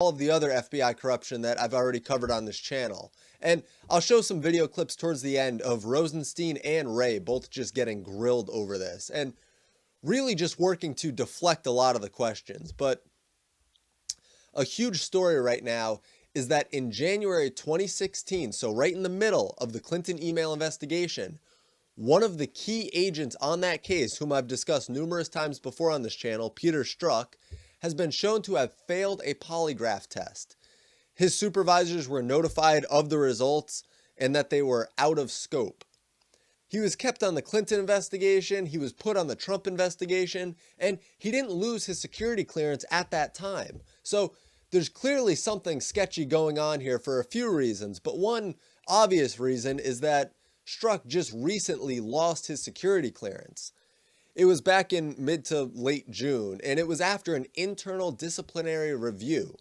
all of the other FBI corruption that I've already covered on this channel. And I'll show some video clips towards the end of Rosenstein and Wray both just getting grilled over this and really just working to deflect a lot of the questions. But a huge story right now is that in January 2016, so right in the middle of the Clinton email investigation, one of the key agents on that case, whom I've discussed numerous times before on this channel, Peter Strzok, has been shown to have failed a polygraph test. His supervisors were notified of the results and that they were out of scope. He was kept on the Clinton investigation, he was put on the Trump investigation, and he didn't lose his security clearance at that time. So there's clearly something sketchy going on here for a few reasons, but one obvious reason is that Strzok just recently lost his security clearance. It was back in mid to late June, and it was after an internal disciplinary review.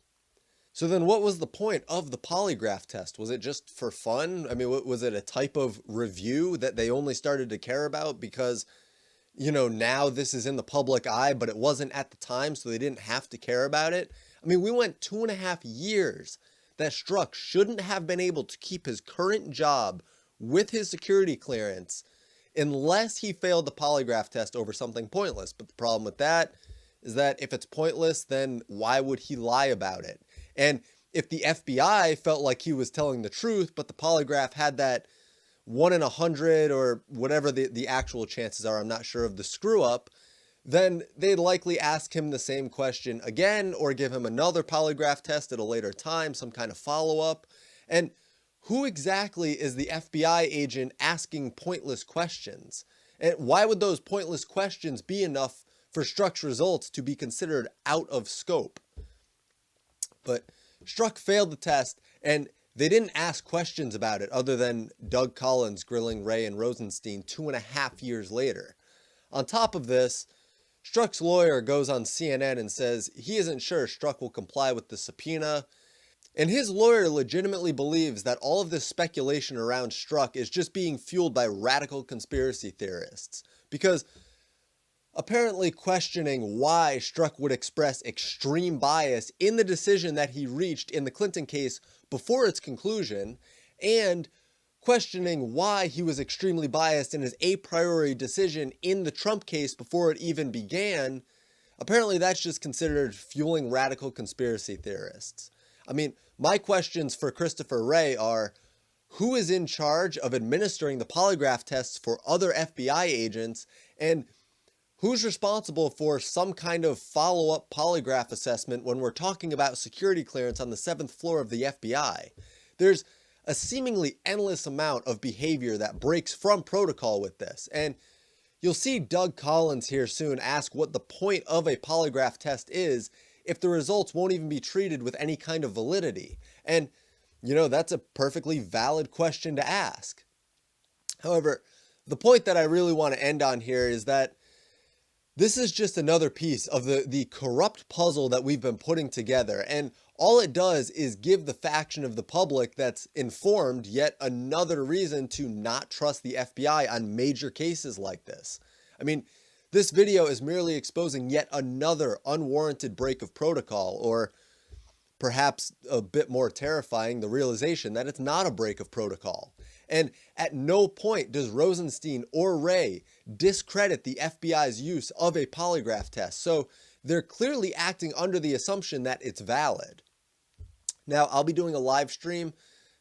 So then what was the point of the polygraph test? Was it just for fun? I mean, was it a type of review that they only started to care about because, you know, now this is in the public eye, but it wasn't at the time, so they didn't have to care about it? I mean, we went 2.5 years that Strzok shouldn't have been able to keep his current job with his security clearance unless he failed the polygraph test over something pointless. But the problem with that is that if it's pointless, then why would he lie about it? And if the FBI felt like he was telling the truth, but the polygraph had that 1 in 100 or whatever the actual chances are, I'm not sure, of the screw up, then they'd likely ask him the same question again or give him another polygraph test at a later time, some kind of follow-up. And who exactly is the FBI agent asking pointless questions? And why would those pointless questions be enough for Strzok's results to be considered out of scope? But Strzok failed the test, and they didn't ask questions about it other than Doug Collins grilling Wray and Rosenstein 2.5 years later. On top of this, Strzok's lawyer goes on CNN and says he isn't sure Strzok will comply with the subpoena. And his lawyer legitimately believes that all of this speculation around Strzok is just being fueled by radical conspiracy theorists. Because apparently questioning why Strzok would express extreme bias in the decision that he reached in the Clinton case before its conclusion, and questioning why he was extremely biased in his a priori decision in the Trump case before it even began, apparently that's just considered fueling radical conspiracy theorists. I mean, my questions for Christopher Wray are, who is in charge of administering the polygraph tests for other FBI agents, and who's responsible for some kind of follow-up polygraph assessment when we're talking about security clearance on the 7th floor of the FBI? There's a seemingly endless amount of behavior that breaks from protocol with this, and you'll see Doug Collins here soon ask what the point of a polygraph test is if the results won't even be treated with any kind of validity. And, you know, that's a perfectly valid question to ask. However, the point that I really want to end on here is that this is just another piece of the corrupt puzzle that we've been putting together, and all it does is give the faction of the public that's informed yet another reason to not trust the FBI on major cases like this. I mean, this video is merely exposing yet another unwarranted break of protocol, or perhaps a bit more terrifying, the realization that it's not a break of protocol. And at no point does Rosenstein or Wray discredit the FBI's use of a polygraph test, so they're clearly acting under the assumption that it's valid. Now, I'll be doing a live stream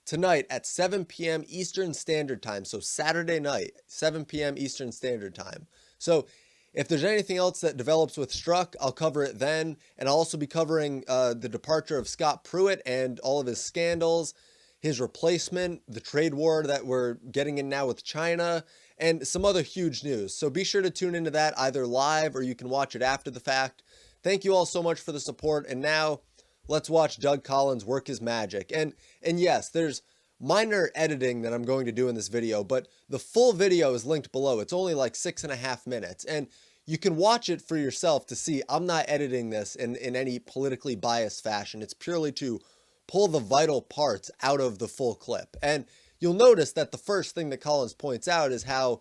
tonight at 7 p.m. Eastern Standard Time, so Saturday night, 7 p.m. Eastern Standard Time. So if there's anything else that develops with Strzok, I'll cover it then, and I'll also be covering the departure of Scott Pruitt and all of his scandals, his replacement, the trade war that we're getting in now with China, and some other huge news. So be sure to tune into that either live or you can watch it after the fact. Thank you all so much for the support, and now let's watch Doug Collins work his magic. And yes, there's minor editing that I'm going to do in this video, but the full video is linked below. It's only like 6.5 minutes, and you can watch it for yourself to see I'm not editing this in any politically biased fashion. It's purely to pull the vital parts out of the full clip. And you'll notice that the first thing that Collins points out is how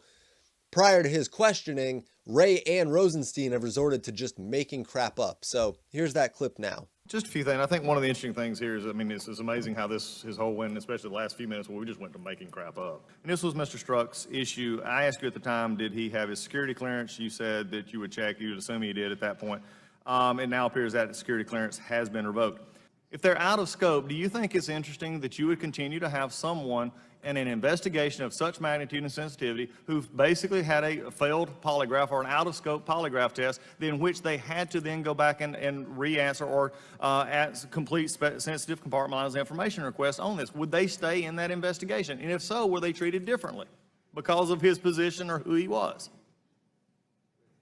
prior to his questioning, Wray and Rosenstein have resorted to just making crap up. So here's that clip now. Just a few things. I think one of the interesting things here is, I mean, it's amazing how his whole win, especially the last few minutes where we just went to making crap up. And this was Mr. Strzok's issue. I asked you at the time, did he have his security clearance? You said that you would check. You would assume he did at that point. It now appears that the security clearance has been revoked. If they're out of scope, do you think it's interesting that you would continue to have someone in an investigation of such magnitude and sensitivity who've basically had a failed polygraph or an out-of-scope polygraph test in which they had to then go back and re-answer or complete sensitive compartmentalized information requests on this? Would they stay in that investigation? And if so, were they treated differently because of his position or who he was?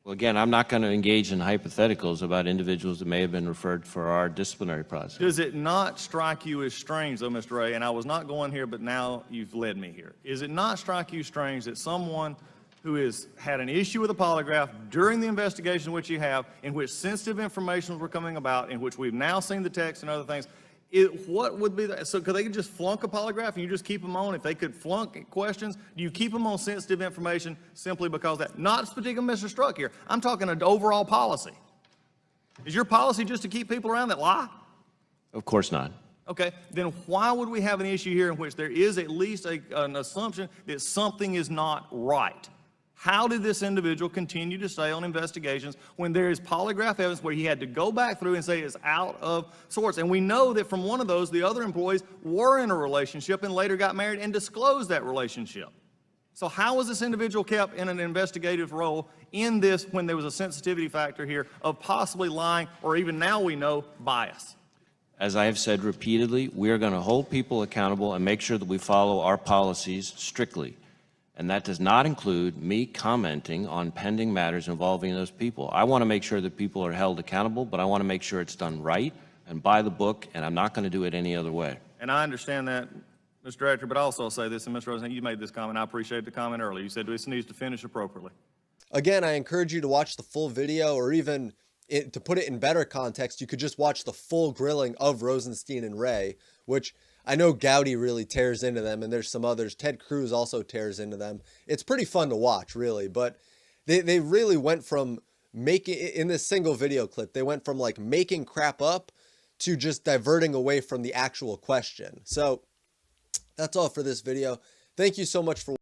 Well, again, I'm not going to engage in hypotheticals about individuals that may have been referred for our disciplinary process. Does it not strike you as strange, though, Mr. Ray, and I was not going here, but now you've led me here. Is it not strike you strange that someone who has had an issue with a polygraph during the investigation which you have, in which sensitive information were coming about, in which we've now seen the text and other things, what would be that? So could they just flunk a polygraph and you just keep them on? If they could flunk questions, do you keep them on sensitive information simply because that? Not particular Mr. Strzok here. I'm talking an overall policy. Is your policy just to keep people around that lie? Of course not. Okay, then why would we have an issue here in which there is at least an assumption that something is not right? How did this individual continue to stay on investigations when there is polygraph evidence where he had to go back through and say it's out of sorts? And we know that from one of those, the other employees were in a relationship and later got married and disclosed that relationship. So how was this individual kept in an investigative role in this when there was a sensitivity factor here of possibly lying or even now we know bias? As I have said repeatedly, we are going to hold people accountable and make sure that we follow our policies strictly. And that does not include me commenting on pending matters involving those people. I want to make sure that people are held accountable, but I want to make sure it's done right and by the book, and I'm not going to do it any other way. And I understand that, Mr. Director, but also say this, and Mr. Rosen, you made this comment. I appreciate the comment earlier. You said this needs to finish appropriately. Again, I encourage you to watch the full video, or even to put it in better context, you could just watch the full grilling of Rosenstein and Ray, which I know Gowdy really tears into them, and there's some others. Ted Cruz also tears into them. It's pretty fun to watch, really, but they really went from making, in this single video clip, they went from like making crap up to just diverting away from the actual question. So that's all for this video. Thank you so much for